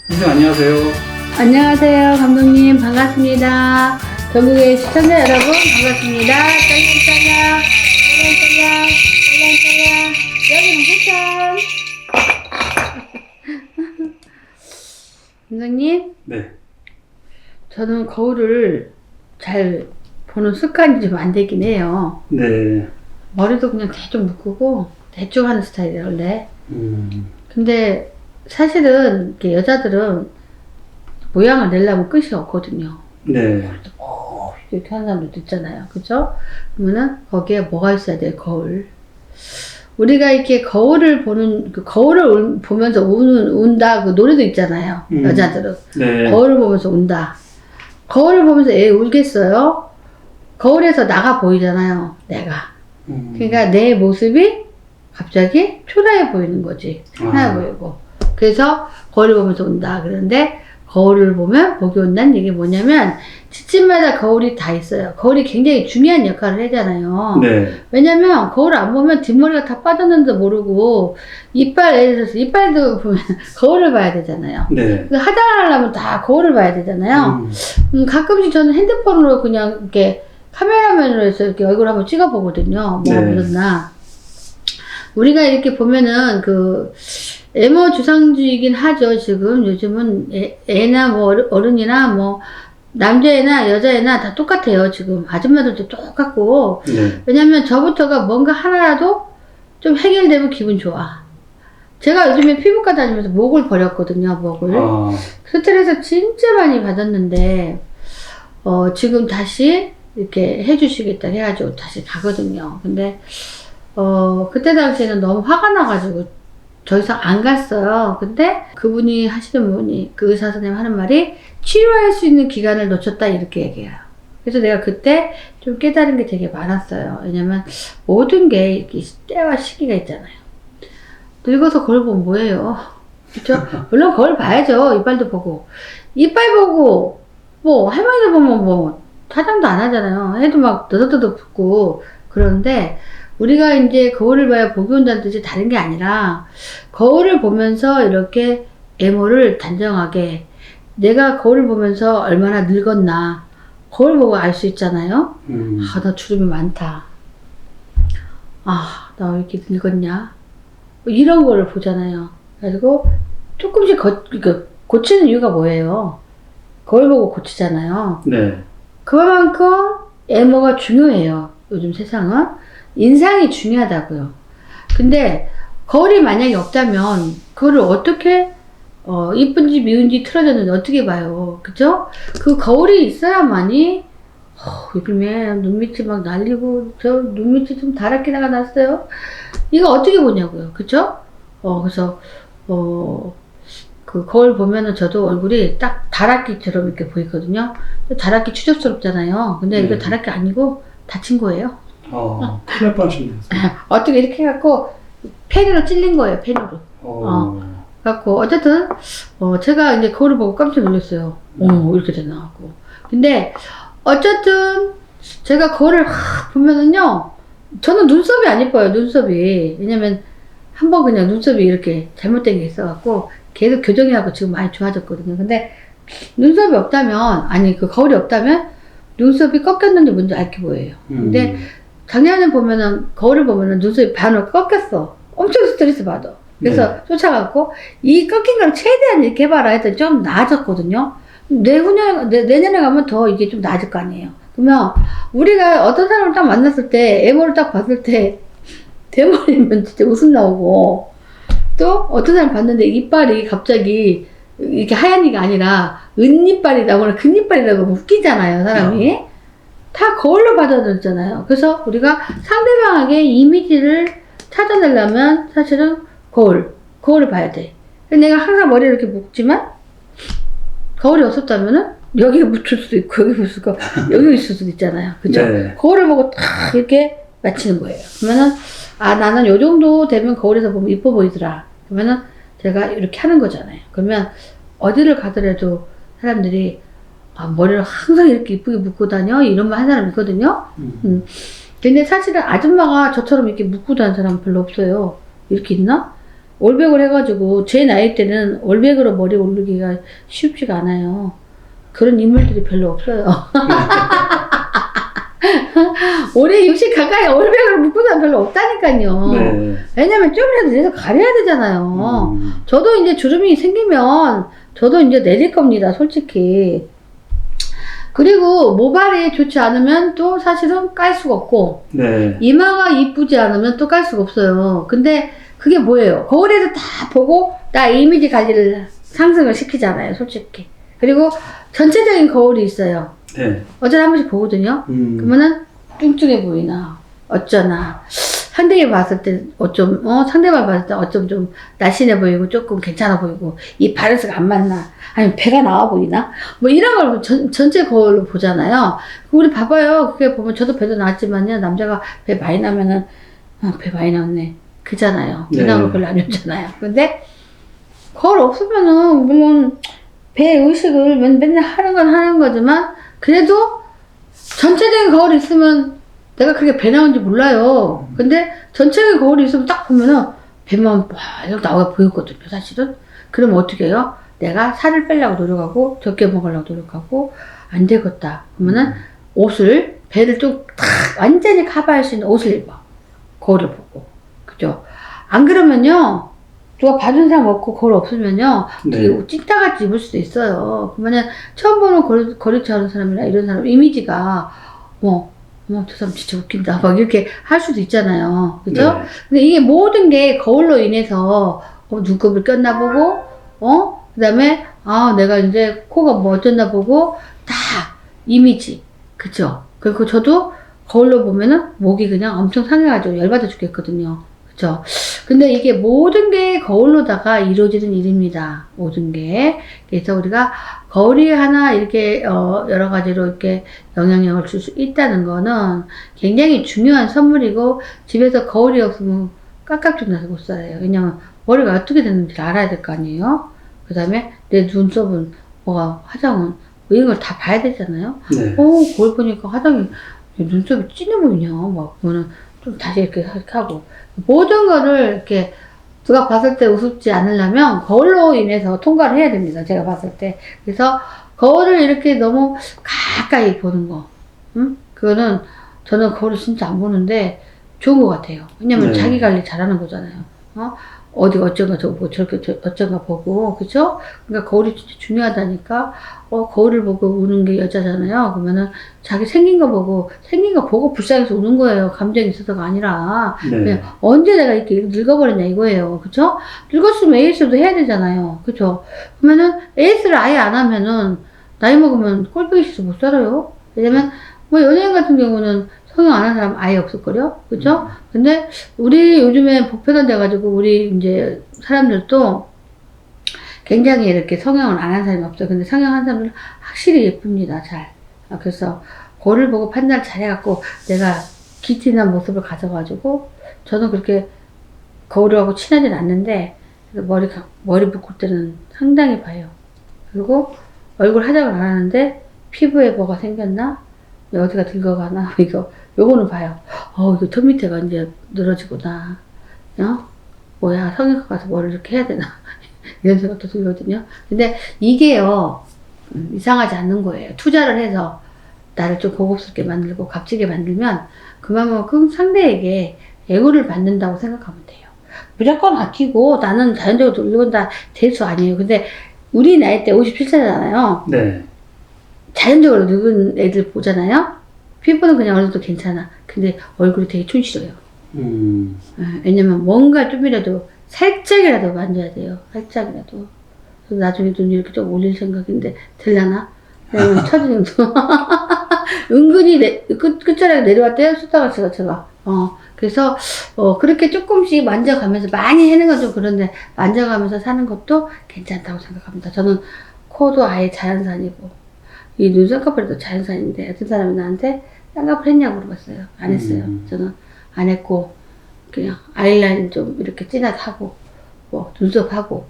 선생님 안녕하세요. 안녕하세요, 감독님. 반갑습니다. 전국의 시청자 여러분, 반갑습니다. 짤랑짤랑, 짤랑짤랑, 짤랑짤랑. 여기는 부천. 감독님, 네. 저는 거울을 잘 보는 습관이 좀 안 되긴 해요. 네. 머리도 그냥 대충 묶고, 대충 하는 스타일이에요, 원래. 근데 사실은 이렇게 여자들은 모양을 내려면 끝이 없거든요. 네. 이렇게 하는 사람들도 있잖아요. 그죠? 그러면은 거기에 뭐가 있어야 돼요? 거울. 우리가 이렇게 거울을 보는, 거울을 보면서 운다 그 노래도 있잖아요. 여자들은. 네. 거울을 보면서 운다. 거울을 보면서 애 울겠어요? 거울에서 나가 보이잖아요. 내가. 그러니까 내 모습이 갑자기 초라해 보이는 거지. 하나 보이고. 그래서 거울을 보면서 운다. 그런데 거울을 보면 복이 온다는 얘기 뭐냐면 집집마다 거울이 다 있어요. 거울이 굉장히 중요한 역할을 하잖아요. 네. 왜냐면 거울을 안 보면 뒷머리가 다 빠졌는지도 모르고 예를 들어서 이빨도 보면 거울을 봐야 되잖아요. 네. 화장을 하려면 다 거울을 봐야 되잖아요. 가끔씩 저는 핸드폰으로 그냥 이렇게 카메라맨으로 해서 이렇게 얼굴 한번 찍어 보거든요. 뭐가 묻었나. 우리가 이렇게 보면은 애모 주상주의긴 하죠. 지금 요즘은 애나 뭐 어른이나 뭐 남자애나 여자애나 다 똑같아요. 지금 아줌마들도 똑같고. 네. 왜냐면 저부터가 뭔가 하나라도 좀 해결되면 기분 좋아. 제가 요즘에 피부과 다니면서 목을 버렸거든요. 목을. 스트레스 진짜 많이 받았는데 지금 다시 이렇게 해주시겠다 해가지고 다시 가거든요. 근데 그때 당시에는 너무 화가 나가지고 더 이상 안 갔어요. 근데 그분이 하시는 분이, 그 의사 선생님 하는 말이 치료할 수 있는 기간을 놓쳤다 이렇게 얘기해요. 그래서 내가 그때 좀 깨달은 게 되게 많았어요. 왜냐면 모든 게 이렇게 때와 시기가 있잖아요. 늙어서 거울 보면 뭐예요? 그쵸? 물론 거울 봐야죠. 이빨도 보고. 이빨 보고, 뭐, 할머니들 보면 뭐, 화장도 안 하잖아요. 해도 막 너덕너덕 붓고. 그러는데, 우리가 이제 거울을 봐야 복이 온다는 뜻이 다른 게 아니라 거울을 보면서 이렇게 애모를 단정하게 내가 거울을 보면서 얼마나 늙었나 거울 보고 알 수 있잖아요. 아, 나 주름이 많다. 아, 나 왜 이렇게 늙었냐. 뭐 이런 거를 보잖아요. 그래가지고 조금씩 고치는 이유가 뭐예요? 거울 보고 고치잖아요. 네. 그만큼 애모가 중요해요. 요즘 세상은. 인상이 중요하다고요. 근데 거울이 만약에 없다면 그거를 어떻게 이쁜지 미운지 틀어졌는지 어떻게 봐요. 그죠? 그 거울이 있어야만이 요즘에 눈밑이 막 날리고 저 눈밑이 좀 다랗게 나갔어요. 이거 어떻게 보냐고요. 그죠? 그래서 그 거울 보면은 저도 얼굴이 딱 다락기처럼 이렇게 보이거든요. 다락기 추접스럽잖아요. 근데 이거 다락기 아니고 다친 거예요. 큰일 날 뻔하셨네요. 어떻게 이렇게 해갖고 펜으로 찔린 거예요. 펜으로. 갖고 어쨌든 제가 이제 거울을 보고 깜짝 놀랐어요. 이렇게 되나하고. 근데 어쨌든 제가 거울을 보면은요, 저는 눈썹이 안 예뻐요. 눈썹이. 왜냐면 한번 그냥 눈썹이 이렇게 잘못된 게 있어갖고 계속 교정해갖고 지금 많이 좋아졌거든요. 근데 눈썹이 없다면, 아니 그 거울이 없다면 눈썹이 꺾였는지 뭔지 알게 보여요. 근데 작년에 보면은 거울을 보면은 눈썹이 반으로 꺾였어. 엄청 스트레스 받아. 그래서 쫓아가고 이 꺾인 걸 최대한 이렇게 해봐라 했더니 좀 나아졌거든요. 내년에 가면 더 이게 좀 나아질 거 아니에요. 그러면 우리가 어떤 사람을 딱 만났을 때 애모를 딱 봤을 때 대머리면 진짜 웃음 나오고, 또 어떤 사람 봤는데 이빨이 갑자기 이렇게 하얀 이가 아니라 은이빨이 나거나 금이빨이 나고 웃기잖아요, 사람이. 다 거울로 받아들였잖아요. 그래서 우리가 상대방에게 이미지를 찾아내려면 사실은 거울을 봐야 돼. 내가 항상 머리를 이렇게 묶지만 거울이 없었다면은 여기에 묻힐 수도 있고 여기 묻을 수도 있고 여기 있을 수도 있잖아요. 그죠? 네. 거울을 보고 딱 이렇게 맞히는 거예요. 그러면은 나는 요 정도 되면 거울에서 보면 이뻐 보이더라. 그러면은 제가 이렇게 하는 거잖아요. 그러면 어디를 가더라도 사람들이 머리를 항상 이렇게 이쁘게 묶고 다녀? 이런 말 하는 사람 있거든요. 근데 사실은 아줌마가 저처럼 이렇게 묶고 다니는 사람은 별로 없어요. 이렇게 있나? 올백을 해가지고 제 나이 때는 올백으로 머리 올리기가 쉽지가 않아요. 그런 인물들이 별로 없어요. 올해 60 가까이 올백을 묶은 사람 별로 없다니까요. 네. 왜냐면 좀이라도 내서 가려야 되잖아요. 저도 이제 주름이 생기면 저도 이제 내릴 겁니다, 솔직히. 그리고 모발이 좋지 않으면 또 사실은 깔 수가 없고, 네. 이마가 이쁘지 않으면 또 깔 수가 없어요. 근데 그게 뭐예요? 거울에서 다 보고 나 이미지 관리를 상승을 시키잖아요, 솔직히. 그리고 전체적인 거울이 있어요. 네. 어제도 한 번씩 보거든요. 그러면은 뚱뚱해 보이나, 어쩌나. 상대방 봤을 때 상대방 봤을 때 어쩜 좀 날씬해 보이고 조금 괜찮아 보이고 이 밸런스가 안 맞나 아니면 배가 나와 보이나 뭐 이런 걸 전체 거울로 보잖아요. 우리 봐봐요. 그게 보면 저도 배도 나왔지만요. 남자가 배 많이 나면은 배 많이 나왔네 그잖아요. 배 네. 나오는 거 별로 안 좋잖아요. 근데 거울 없으면은 물론 배 의식을 맨날 하는 건 하는 거지만 그래도 전체적인 거울이 있으면 내가 그렇게 배 나온지 몰라요. 근데 전체적인 거울이 있으면 딱 보면은 배만 이렇게 나와 보이거든요, 사실은. 그러면 어떻게 해요? 내가 살을 빼려고 노력하고 적게 먹으려고 노력하고 안 되겠다. 그러면은 옷을 배를 좀 탁 완전히 커버할 수 있는 옷을 입어. 거울을 보고. 그죠? 안 그러면요. 누가 봐준 사람 없고 거울 없으면요. 되게 네. 찐따같이 입을 수도 있어요. 그러면 처음 보는 거리차 하는 사람이나 이런 사람 이미지가 저 사람 진짜 웃긴다. 막 이렇게 할 수도 있잖아요. 그죠? 네. 근데 이게 모든 게 거울로 인해서 눈곱을 꼈나 보고, 그 다음에, 내가 이제 코가 뭐 어쩌나 보고, 다 이미지. 그죠? 그리고 저도 거울로 보면은 목이 그냥 엄청 상해가지고 열받아 죽겠거든요. 그죠? 근데 이게 모든 게 거울로다가 이루어지는 일입니다. 모든 게. 그래서 우리가 거울이 하나 이렇게, 여러 가지로 이렇게 영향력을 줄 수 있다는 거는 굉장히 중요한 선물이고, 집에서 거울이 없으면 깜깜 나서 못 살아요. 왜냐면 머리가 어떻게 됐는지 알아야 될 거 아니에요? 그 다음에 내 눈썹은, 화장은, 뭐 이런 걸 다 봐야 되잖아요? 네. 거울 보니까 화장이, 눈썹이 진해 보이냐? 막, 그거는 좀 다시 이렇게 하고. 모든 거를 이렇게 누가 봤을 때 우습지 않으려면 거울로 인해서 통과를 해야 됩니다. 제가 봤을 때. 그래서 거울을 이렇게 너무 가까이 보는 거. 그거는 저는 거울을 진짜 안 보는데 좋은 것 같아요. 왜냐면 네. 자기 관리 잘하는 거잖아요. 어디 어쩐가 저거 저렇게 어쩐가 보고 그죠? 그러니까 거울이 진짜 중요하다니까. 거울을 보고 우는 게 여자잖아요. 그러면은 자기 생긴 거 보고 불쌍해서 우는 거예요. 감정이 있어서가 아니라 네. 그냥 언제 내가 이렇게 늙어버렸냐 이거예요. 그쵸? 늙었으면 AS도 해야 되잖아요. 그쵸? 그러면은 AS를 아예 안 하면은 나이 먹으면 꼴보기 싫어서 못 살아요. 왜냐면 뭐 연예인 같은 경우는 성형 안 한 사람 아예 없을걸요? 그죠? 근데 우리 요즘에 보편화돼가지고 우리 이제 사람들도 굉장히 이렇게 성형을 안 한 사람이 없어요. 근데 성형한 사람들은 확실히 예쁩니다. 잘. 그래서 거울을 보고 판단을 잘해갖고 내가 기티난 모습을 가져가지고 저는 그렇게 거울하고 친하진 않는데 머리 묶을 때는 상당히 봐요. 그리고 얼굴 화장을 안 하는데 피부에 뭐가 생겼나? 어디가 늙어가나? 요거는 봐요. 이거 턱 밑에가 이제 늘어지구나. 뭐야, 성형외과 가서 머리를 이렇게 해야 되나? 이런 생각도 들거든요. 근데 이게요, 이상하지 않는 거예요. 투자를 해서 나를 좀 고급스럽게 만들고 값지게 만들면 그만큼 상대에게 애고를 받는다고 생각하면 돼요. 무조건 아끼고 나는 자연적으로 늙은 다 대수 아니에요. 근데 우리 나이 때 57세잖아요. 네. 자연적으로 늙은 애들 보잖아요. 피부는 그냥 어느 정도 괜찮아. 근데 얼굴이 되게 촌스러워요. 왜냐면 뭔가 좀이라도 살짝이라도 만져야 돼요. 살짝이라도. 그래서 나중에 눈 이렇게 좀 올릴 생각인데 되려나? 왜냐면 첫눈도 은근히 끝자락에 내려왔대요. 쏟다가 제가. 그래서 그렇게 조금씩 만져가면서 많이 하는 건 좀 그런데 만져가면서 사는 것도 괜찮다고 생각합니다. 저는 코도 아예 자연산이고 이 눈썹까지도 자연산인데 어떤 사람이 나한테 쌍꺼풀 했냐고 물어봤어요. 안 했어요. 저는 안 했고 그냥 아이라인 좀 이렇게 진하게 하고 뭐 눈썹 하고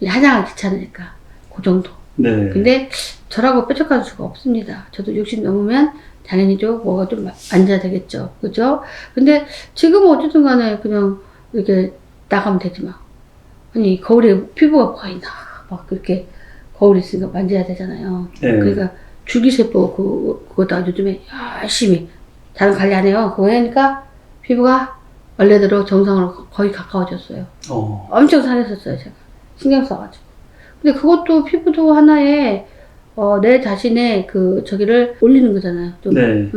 화장하기 귀찮으니까 그 정도. 네. 근데 저라고 뾰족할 수가 없습니다. 저도 60 넘으면 당연히 좀 뭐가 좀 앉아야 되겠죠. 그죠? 근데 지금은 어쨌든 간에 그냥 이렇게 나가면 되지 마. 아니 거울에 피부가 보이나 막 그렇게 거울 있으니까 만져야 되잖아요. 네. 그러니까 줄기세포 그것도 요즘에 열심히 다른 관리 안 해요. 그거 하니까 피부가 원래대로 정상으로 거의 가까워졌어요. 엄청 상했었어요, 제가. 신경 써가지고. 근데 그것도 피부도 하나의, 내 자신의 저기를 올리는 거잖아요. 좀. 네.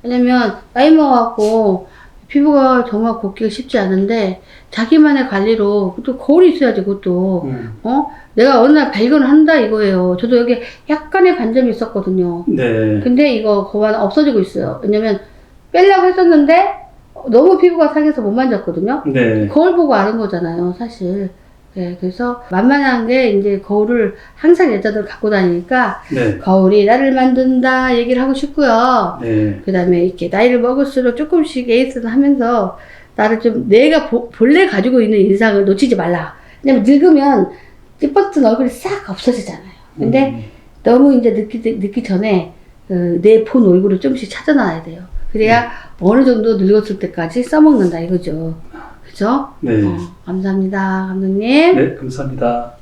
왜냐면, 나이 먹어갖고, 피부가 정말 곱기가 쉽지 않은데, 자기만의 관리로, 또 거울이 있어야지, 그것도. 내가 어느 날 발견을 한다 이거예요. 저도 여기 약간의 반점이 있었거든요. 네. 근데 이거 거반 없어지고 있어요. 왜냐면, 빼려고 했었는데, 너무 피부가 상해서 못 만졌거든요. 네. 거울 보고 아는 거잖아요, 사실. 네, 그래서 만만한 게 이제 거울을 항상 여자들 갖고 다니니까 네. 거울이 나를 만든다 얘기를 하고 싶고요. 네. 그 다음에 이렇게 나이를 먹을수록 조금씩 에이스를 하면서 나를 좀 내가 본래 가지고 있는 인상을 놓치지 말라. 왜냐면 늙으면 찌뿌듯한 얼굴이 싹 없어지잖아요. 근데 너무 이제 늦기 전에 내 본 얼굴을 조금씩 찾아놔야 돼요. 그래야 어느 정도 늙었을 때까지 써먹는다 이거죠. 그죠? 네. 감사합니다, 감독님. 네, 감사합니다.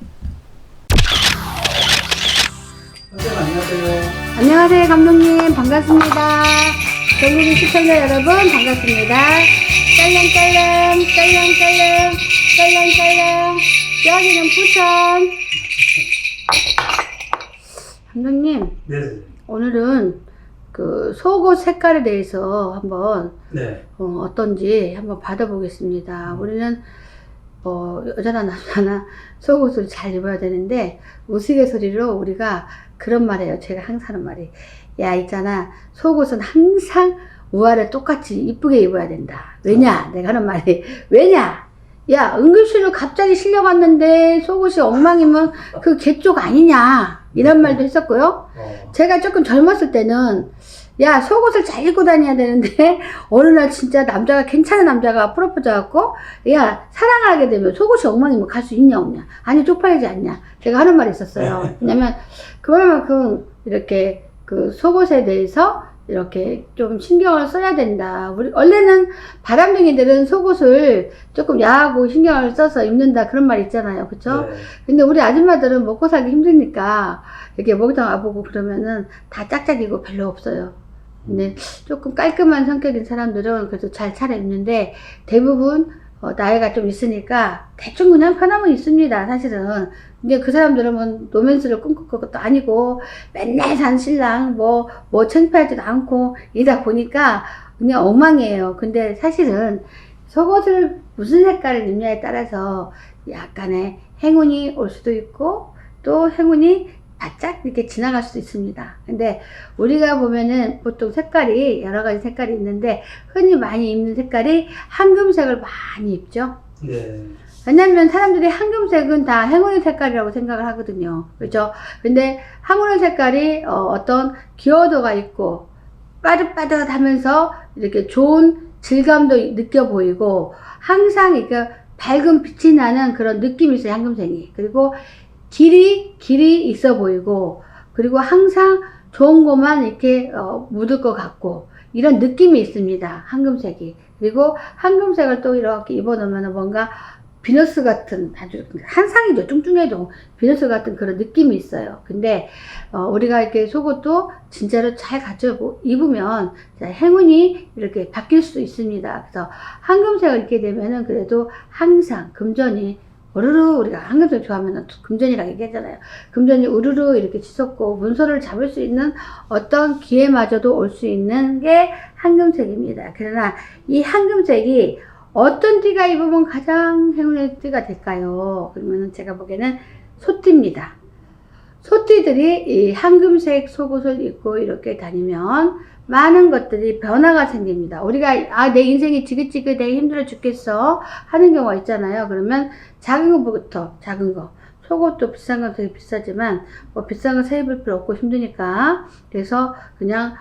선생님 안녕하세요. 안녕하세요, 감독님. 반갑습니다. 전국의 시청자 여러분, 반갑습니다. 짤랑짤랑, 짤랑짤랑, 짤랑짤랑. 여기는 부천. 감독님, 네. 오늘은 속옷 색깔에 대해서 한번 네. 어떤지 한번 받아보겠습니다. 우리는 여자나 남자나 속옷을 잘 입어야 되는데 우스갯소리로 우리가 그런 말이에요. 제가 항상 하는 말이 야 있잖아 속옷은 항상 우아래 똑같이 이쁘게 입어야 된다. 왜냐? 내가 하는 말이 왜냐? 야 응급실로 갑자기 실려갔는데 속옷이 엉망이면 그 개쪽 아니냐 이런 말도 했었고요. 제가 조금 젊었을 때는 야 속옷을 잘 입고 다녀야 되는데 어느 날 진짜 남자가 괜찮은 남자가 프로포즈 갖고 야 사랑하게 되면 속옷이 엉망이면 갈 수 있냐 없냐 아니 쪽팔리지 않냐 제가 하는 말이 있었어요. 왜냐면 그만큼 이렇게 속옷에 대해서 이렇게 좀 신경을 써야 된다. 우리 원래는 바람둥이들은 속옷을 조금 야하고 신경을 써서 입는다 그런 말 있잖아요. 그쵸? 네. 근데 우리 아줌마들은 먹고 살기 힘드니까 이렇게 목욕탕 와보고 그러면은 다 짝짝이고 별로 없어요. 근데 조금 깔끔한 성격인 사람들은 그래도 잘 차려입는데 대부분 나이가 좀 있으니까 대충 그냥 편하면 있습니다. 사실은. 근데 그 사람들은 뭐 로맨스를 꿈꿀 것도 아니고 맨날 산 신랑 뭐 창피하지도 않고 이러다 보니까 그냥 엉망이에요. 근데 사실은 속옷을 무슨 색깔을 입냐에 따라서 약간의 행운이 올 수도 있고 또 행운이 바짝 이렇게 지나갈 수도 있습니다. 근데 우리가 보면은 보통 색깔이 여러 가지 색깔이 있는데 흔히 많이 입는 색깔이 황금색을 많이 입죠. 네. 왜냐면 사람들이 황금색은 다 행운의 색깔이라고 생각을 하거든요. 그렇죠? 근데 황금의 색깔이 어떤 기여도가 있고 빠듯빠듯하면서 이렇게 좋은 질감도 느껴 보이고 항상 이렇게 밝은 빛이 나는 그런 느낌이 있어요. 황금색이. 그리고 길이 있어 보이고 그리고 항상 좋은 것만 이렇게 묻을 것 같고 이런 느낌이 있습니다. 황금색이. 그리고 황금색을 또 이렇게 입어 놓으면 뭔가 비너스 같은 아주 한상이죠. 뚱뚱해도 비너스 같은 그런 느낌이 있어요. 근데 우리가 이렇게 속옷도 진짜로 잘 갖춰 입으면 행운이 이렇게 바뀔 수 있습니다. 그래서 황금색을 입게 되면은 그래도 항상 금전이 우르르 우리가 황금색 좋아하면 금전이라고 얘기하잖아요. 금전이 우르르 이렇게 치솟고 문서를 잡을 수 있는 어떤 기회마저도 올 수 있는 게 황금색입니다. 그러나 이 황금색이 어떤 띠가 입으면 가장 행운의 띠가 될까요? 그러면 제가 보기에는 소띠입니다. 소띠들이 이 황금색 속옷을 입고 이렇게 다니면 많은 것들이 변화가 생깁니다. 우리가 내 인생이 지긋지긋해 힘들어 죽겠어 하는 경우가 있잖아요. 그러면 작은 것부터 작은 거 속옷도 비싼 건 되게 비싸지만 뭐 비싼 거 사 입을 필요 없고 힘드니까 그래서 그냥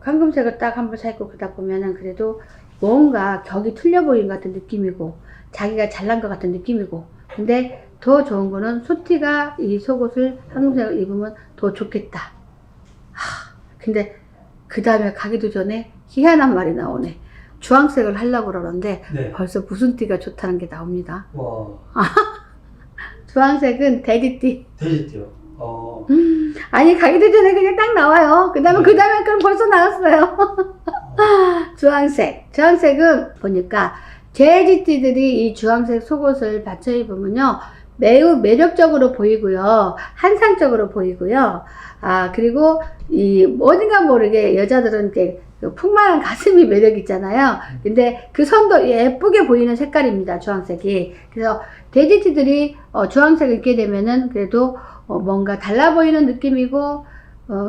황금색을 딱 한번 사 입고 그러다 보면은 그래도 뭔가 격이 틀려 보이는 것 같은 느낌이고 자기가 잘난 것 같은 느낌이고 근데 더 좋은 거는 소띠가 이 속옷을 황금색을 입으면 더 좋겠다. 근데 그 다음에 가기도 전에 희한한 말이 나오네. 주황색을 하려고 그러는데 네. 벌써 무슨 띠가 좋다는 게 나옵니다. 와. 주황색은 돼지띠. 돼지띠요. 아니 가기도 전에 그냥 딱 나와요. 그 다음에 네. 그 다음에 그럼 벌써 나왔어요. 주황색은 보니까 돼지띠들이 이 주황색 속옷을 받쳐 입으면요 매우 매력적으로 보이고요, 한상적으로 보이고요. 그리고 이 어딘가 모르게 여자들은 이렇게 그 풍만한 가슴이 매력 있잖아요. 근데 그 선도 예쁘게 보이는 색깔입니다, 주황색이. 그래서 돼지띠들이 주황색을 입게 되면은 그래도 뭔가 달라 보이는 느낌이고,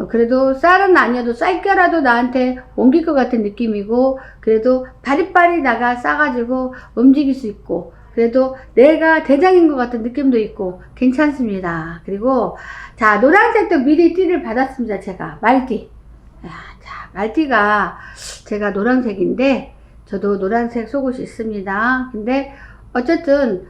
그래도 쌀은 아니어도 쌀겨라도 나한테 옮길 것 같은 느낌이고, 그래도 바리바리 나가 싸가지고 움직일 수 있고, 그래도 내가 대장인 것 같은 느낌도 있고 괜찮습니다. 그리고 자, 노란색도 미리 띠를 받았습니다. 제가 말띠. 자, 말띠가 제가 노란색인데 저도 노란색 속옷이 있습니다. 근데 어쨌든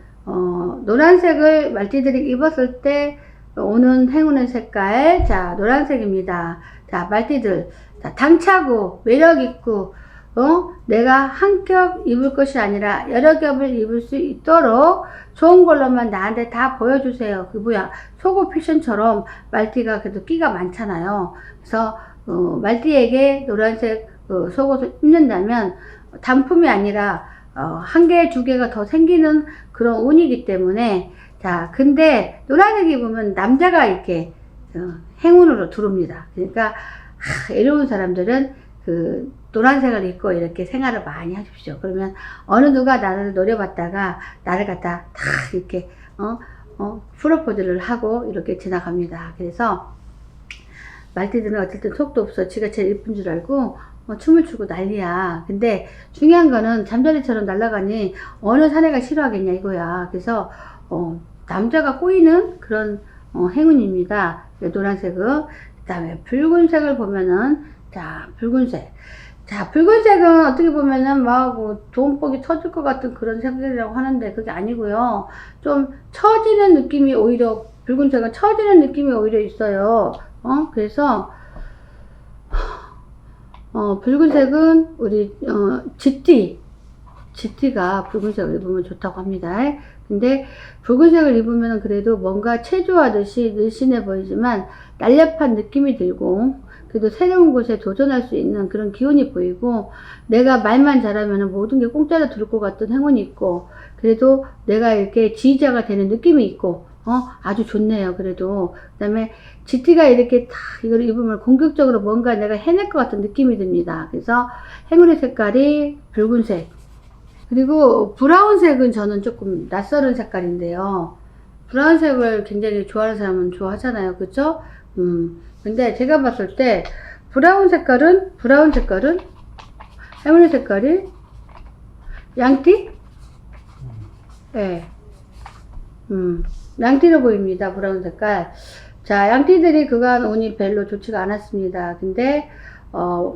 노란색을 말띠들이 입었을 때 오는 행운의 색깔, 자, 노란색입니다. 자, 말띠들, 자, 당차고 매력있고 내가 한 겹 입을 것이 아니라 여러 겹을 입을 수 있도록 좋은 걸로만 나한테 다 보여주세요. 그 뭐야, 속옷 패션처럼 말띠가 그래도 끼가 많잖아요. 그래서 말띠에게 노란색 속옷을 입는다면 단품이 아니라 한 개, 두 개가 더 생기는 그런 운이기 때문에, 자, 근데 노란색 입으면 남자가 이렇게 행운으로 들어옵니다. 그러니까 이로운 사람들은 그 노란색을 입고 이렇게 생활을 많이 하십시오. 그러면 어느 누가 나를 노려봤다가 나를 갖다 다 이렇게 프로포즈를 하고 이렇게 지나갑니다. 그래서 말띠들은 어쨌든 속도 없어. 지가 제일 예쁜 줄 알고 춤을 추고 난리야. 근데 중요한 거는 잠자리처럼 날아가니 어느 사내가 싫어하겠냐 이거야. 그래서 남자가 꼬이는 그런 행운입니다. 노란색은. 그 다음에 붉은색을 보면은, 자, 붉은색. 자, 붉은색은 어떻게 보면은 돈복이 터질 것 같은 그런 색이라고 하는데 그게 아니고요. 좀 처지는 느낌이 오히려, 붉은색은 처지는 느낌이 오히려 있어요. 그래서 붉은색은 우리 쥐띠가 붉은색을 입으면 좋다고 합니다. 근데 붉은색을 입으면 그래도 뭔가 체조하듯이 늘씬해 보이지만 날렵한 느낌이 들고, 그래도 새로운 곳에 도전할 수 있는 그런 기운이 보이고, 내가 말만 잘하면 모든 게 공짜로 들을 것 같은 행운이 있고, 그래도 내가 이렇게 지휘자가 되는 느낌이 있고, 아주 좋네요. 그래도 그 다음에 GT가 이렇게 다 이걸 입으면 공격적으로 뭔가 내가 해낼 것 같은 느낌이 듭니다. 그래서 행운의 색깔이 붉은색. 그리고 브라운색은 저는 조금 낯설은 색깔인데요. 브라운색을 굉장히 좋아하는 사람은 좋아하잖아요. 그쵸? 근데 제가 봤을 때 브라운 색깔은 행운의 색깔이 양띠? 네. 양띠로 보입니다. 브라운 색깔. 자, 양띠들이 그간 운이 별로 좋지가 않았습니다. 근데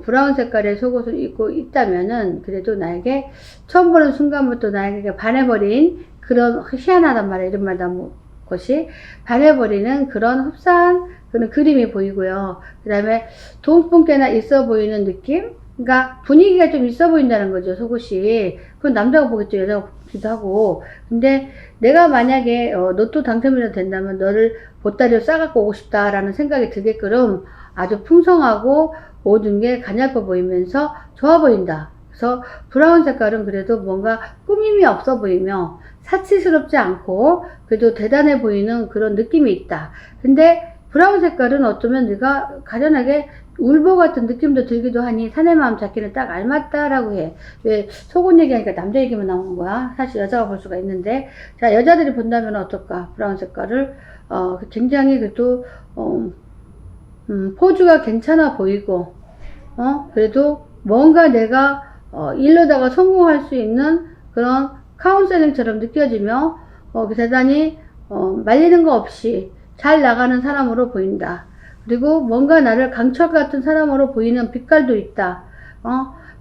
브라운 색깔의 속옷을 입고 있다면은 그래도 나에게 처음 보는 순간부터 나에게 반해버린 그런, 희한하단 말이에요. 이런 말도 안 것이 반해버리는 그런 흡사한 그런 그림이 보이고요. 그 다음에 돈분께나 있어 보이는 느낌? 그러니까 분위기가 좀 있어 보인다는 거죠, 속옷이. 그건 남자가 보겠죠, 여자가 보기도 하고. 근데 내가 만약에 로또 당첨이 된다면 너를 보따리로 싸갖고 오고 싶다라는 생각이 들게끔 아주 풍성하고 모든 게 가냘퍼 보이면서 좋아 보인다. 그래서 브라운 색깔은 그래도 뭔가 꾸밈이 없어 보이며 사치스럽지 않고 그래도 대단해 보이는 그런 느낌이 있다. 근데 브라운 색깔은 어쩌면 네가 가련하게 울보 같은 느낌도 들기도 하니 사내 마음 잡기는 딱 알맞다라고 해. 왜 속옷 얘기하니까 남자 얘기만 나오는 거야? 사실 여자가 볼 수가 있는데, 자, 여자들이 본다면 어떨까? 브라운 색깔을 굉장히 그래도 포즈가 괜찮아 보이고, 그래도 뭔가 내가 일러다가 성공할 수 있는 그런 카운셀링처럼 느껴지며 대단히 말리는 거 없이 잘 나가는 사람으로 보인다. 그리고 뭔가 나를 강철 같은 사람으로 보이는 빛깔도 있다.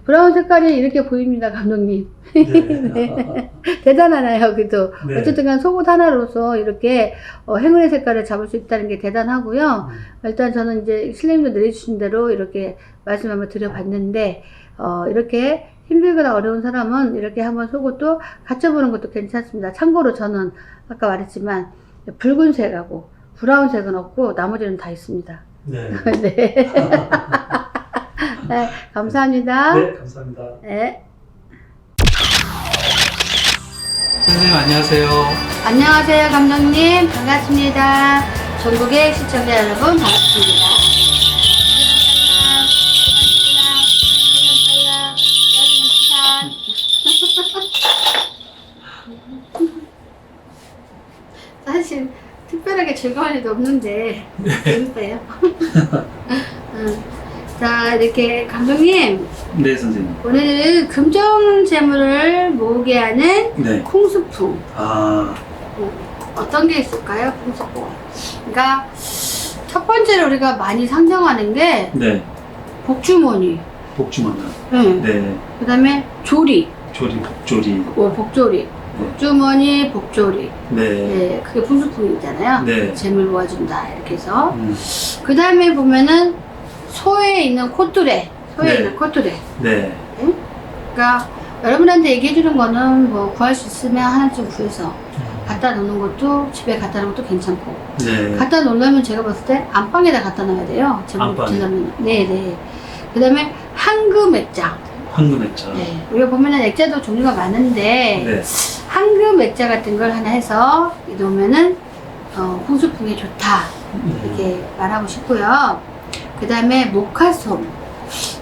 브라운 색깔이 이렇게 보입니다, 감독님. 네. 네. 대단하나요, 그래도. 네. 어쨌든 간 속옷 하나로서 이렇게 행운의 색깔을 잡을 수 있다는 게 대단하고요. 일단 저는 이제 신뢰님도 내려주신 대로 이렇게 말씀 한번 드려봤는데, 이렇게 힘들거나 어려운 사람은 이렇게 한번 속옷도 갖춰보는 것도 괜찮습니다. 참고로 저는 아까 말했지만 붉은색하고 브라운색은 없고 나머지는 다 있습니다. 네. 네. 네, 감사합니다. 네, 감사합니다. 네. 선생님 안녕하세요. 안녕하세요, 감독님. 반갑습니다. 전국의 시청자 여러분, 반갑습니다. 사실 특별하게 즐거운 일도 없는데 재밌어요. 자, 이렇게 감독님, 네, 선생님. 오늘은 금전 재물을 모으게 하는 네. 풍수풍. 아, 어떤 게 있을까요, 풍수풍? 그러니까 첫 번째로 우리가 많이 상정하는 게 네. 복주머니. 복주머니. 응. 네. 그다음에 조리. 조리, 복조리. 복조리. 복주머니, 복조리. 네. 네, 그게 풍수풍이잖아요. 네. 재물 모아준다 이렇게 해서. 음. 그 다음에 보면은 소에 있는 콧뚜레. 소에 네. 있는 콧뚜레. 네. 응? 그러니까 여러분한테 얘기해주는 거는 뭐 구할 수 있으면 하나쯤 구해서 갖다 놓는 것도 집에 갖다 놓는 것도 괜찮고. 네. 갖다 놓으려면 제가 봤을 때 안방에다 갖다 놔야 돼요. 안방에. 네네. 그 다음에 황금 액자. 황금 액자. 네. 우리가 보면은 액자도 종류가 많은데 네. 황금 액자 같은 걸 하나 해서 놓으면은 풍수풍이 좋다 이렇게 말하고 싶고요. 그 다음에 목화솜.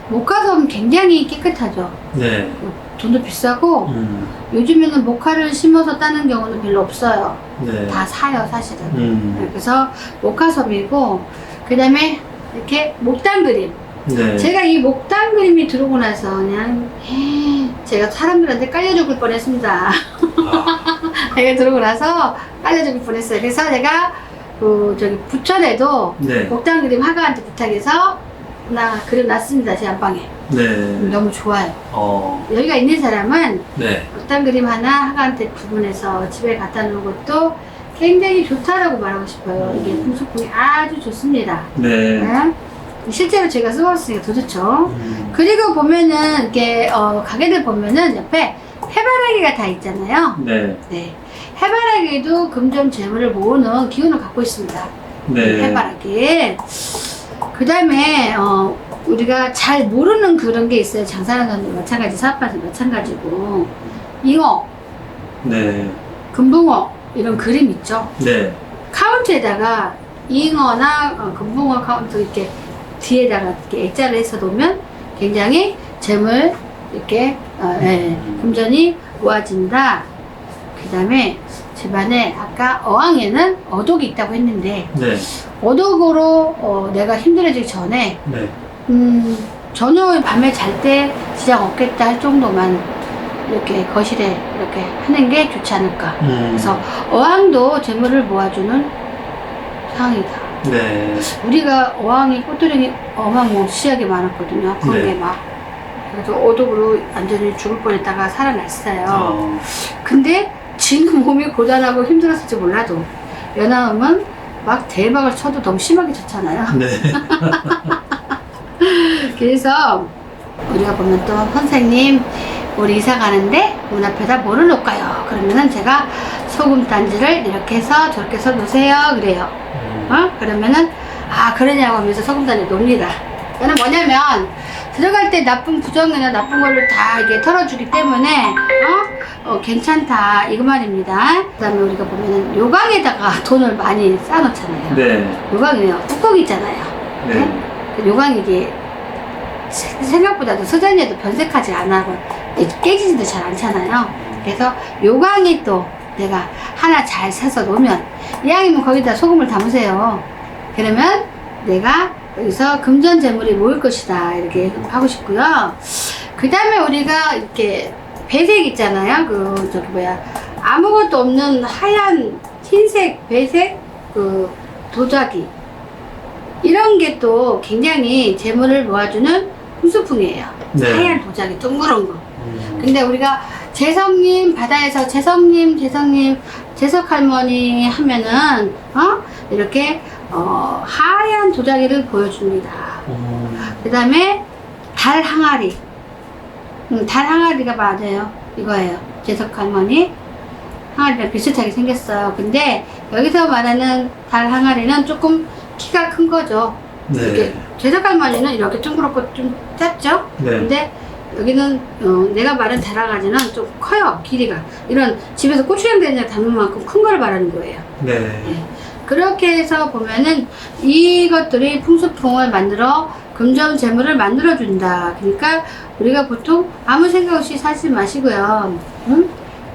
목화솜 굉장히 깨끗하죠. 네. 돈도 비싸고 음. 요즘에는 목화를 심어서 따는 경우는 별로 없어요. 네. 다 사요 사실은. 음. 그래서 목화솜이고 그 다음에 이렇게 목단 그림. 네. 제가 이 목단 그림이 들어오고 나서 그냥 제가 사람들한테 깔려 죽을 뻔했습니다. 아, 제가 들어오고 나서 깔려 죽을 뻔했어요. 그래서 제가 저기 부천에도 네. 목단 그림 화가한테 부탁해서 하나 그려놨습니다. 제 안방에. 네. 너무 좋아요. 여기가 있는 사람은 네. 목단 그림 하나 화가한테 구분해서 집에 갖다 놓은 것도 굉장히 좋다라고 말하고 싶어요. 이게 풍수풍이 아주 좋습니다. 네. 네? 실제로 제가 써봤으니까 더 좋죠. 그리고 그리고 보면은 이렇게 가게들 보면은 옆에 해바라기가 다 있잖아요. 네. 네, 해바라기도 금전 재물을 모으는 기운을 갖고 있습니다. 네. 해바라기. 그 다음에 우리가 잘 모르는 그런 게 있어요. 장사하는 사람들 마찬가지, 사업하는 사람들 마찬가지고 잉어, 네. 금붕어 이런 그림 있죠. 네. 카운트에다가 잉어나 금붕어 카운트 이렇게 뒤에다가 이렇게 액자를 해서 놓으면 굉장히 재물 이렇게 금전이 모아진다. 그 다음에 집안에 아까 어항에는 어독이 있다고 했는데 네. 어독으로 내가 힘들어지기 전에 네. 전혀 밤에 잘 때 지장 없겠다 할 정도만 이렇게 거실에 이렇게 하는 게 좋지 않을까. 그래서 어항도 재물을 모아주는 상황이다. 네. 우리가 어항이 꽃들이 어마무시하게 많았거든요. 그런 네. 게 막. 그래서 어독으로 완전히 죽을 뻔했다가 살아났어요. 근데 지금 몸이 고단하고 힘들었을지 몰라도 연하음은 막 대박을 쳐도 너무 심하게 쳤잖아요. 네. 그래서 우리가 보면 또 선생님 우리 이사 가는데 문 앞에다 뭐를 놓을까요? 그러면은 제가 소금 단지를 이렇게 해서 저렇게 해서 놓으세요 그래요. 그러면은 그러냐고 하면서 소금 단지 놓습니다. 이거는 뭐냐면 들어갈 때 나쁜 부정이나 나쁜 거를 다 이게 털어주기 때문에 괜찮다 이거 말입니다. 그 다음에 우리가 보면은 요강에다가 돈을 많이 쌓아놓잖아요. 네. 요강이요 뚜껑이 있잖아요. 네. 그 요강이 이게 생각보다도 서전에도 변색하지 않아 깨지지도 잘 않잖아요. 그래서 요강이 또 내가 하나 잘 사서 놓으면 이왕이면 거기다 소금을 담으세요. 그러면 내가 여기서 금전 재물이 모일 것이다 이렇게 하고 싶고요. 그 다음에 우리가 이렇게 배색 있잖아요. 저기 아무것도 없는 하얀 흰색 배색 도자기 이런 게 또 굉장히 재물을 모아주는 풍수풍이에요. 네. 하얀 도자기 둥그런 거. 근데 우리가 재성님 바다에서 재성님 재석할머니 하면은 이렇게 하얀 도자기를 보여줍니다. 그 다음에 달 항아리 달 항아리가 맞아요. 이거예요. 재석 할머니 항아리랑 비슷하게 생겼어요. 근데 여기서 말하는 달 항아리는 조금 키가 큰 거죠. 이렇게 네. 재석 할머니는 이렇게 둥그렇고 좀 작죠. 네. 근데 여기는 내가 말한 달 항아리는 좀 커요. 길이가 이런 집에서 고추장 된장 담는 만큼 큰 걸 말하는 거예요. 네. 네. 그렇게 해서 보면은 이것들이 풍수풍을 만들어 금전재물을 만들어준다. 그러니까 우리가 보통 아무 생각 없이 사지 마시고요. 응?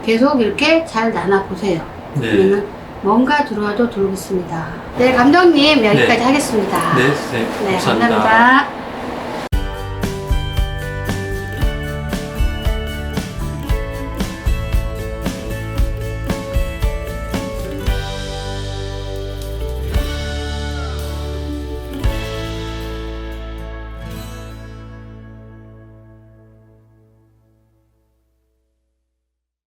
계속 이렇게 잘 나눠보세요. 네. 그러면 뭔가 들어와도 들어오겠습니다. 네, 감독님 여기까지 네. 하겠습니다. 네, 선생님. 네, 감사합니다. 감사합니다.